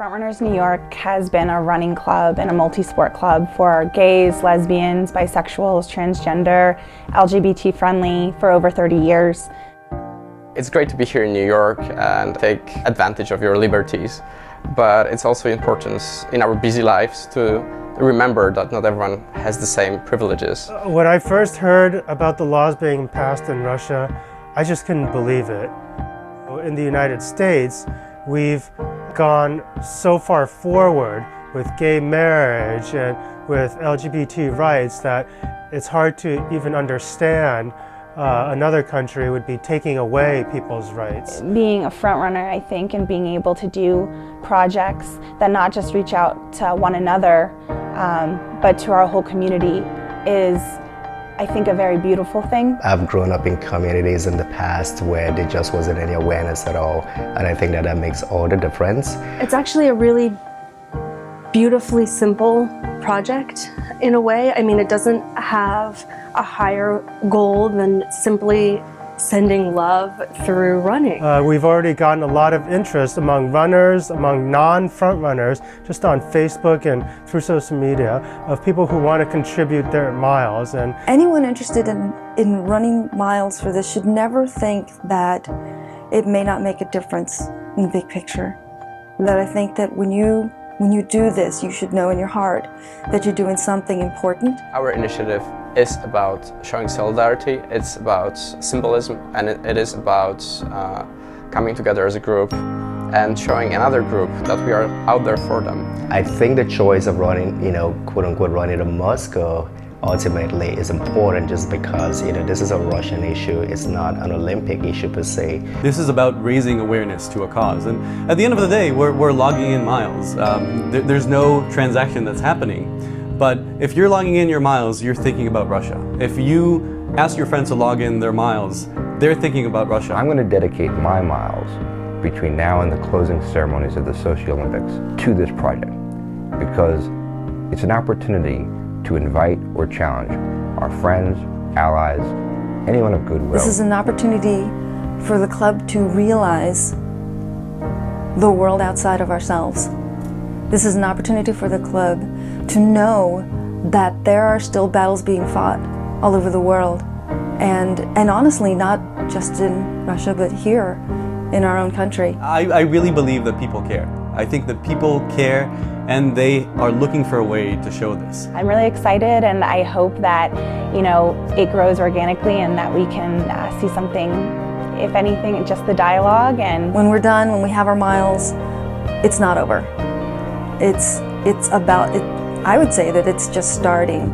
Frontrunners New York has been a running club and a multi-sport club for gays, lesbians, bisexuals, transgender, LGBT friendly for over 30 years. It's great to be here in New York and take advantage of your liberties, but it's also important in our busy lives to remember that not everyone has the same privileges. When I first heard about the laws being passed in Russia, I just couldn't believe it. In the United States, we've gone so far forward with gay marriage and with LGBT rights that it's hard to even understand another country would be taking away people's rights. Being a front runner, I think, and being able to do projects that not just reach out to one another, but to our whole community is, I think, a very beautiful thing. I've grown up in communities in the past where there just wasn't any awareness at all, and I think that makes all the difference. It's actually a really beautifully simple project in a way. I mean, it doesn't have a higher goal than simply sending love through running. We've already gotten a lot of interest among runners, among non-front runners, just on Facebook and through social media, of people who want to contribute their miles. And anyone interested in running miles for this should never think that it may not make a difference in the big picture. That I think that when you do this, you should know in your heart that you're doing something important. Our initiative is about showing solidarity, it's about symbolism, and it is about coming together as a group and showing another group that we are out there for them. I think the choice of running, quote unquote, running to Moscow ultimately is important just because, this is a Russian issue. It's not an Olympic issue per se. This is about raising awareness to a cause. And at the end of the day, we're logging in miles. There's no transaction that's happening. But if you're logging in your miles, you're thinking about Russia. If you ask your friends to log in their miles, they're thinking about Russia. I'm going to dedicate my miles between now and the closing ceremonies of the Sochi Olympics to this project because it's an opportunity to invite or challenge our friends, allies, anyone of goodwill. This is an opportunity for the club to realize the world outside of ourselves. This is an opportunity for the club to know that there are still battles being fought all over the world. And honestly, not just in Russia, but here in our own country. I really believe that people care. I think that people care and they are looking for a way to show this. I'm really excited, and I hope that, it grows organically and that we can see something, if anything, just the dialogue. And when we're done, when we have our miles, it's not over. It's about it. I would say that it's just starting.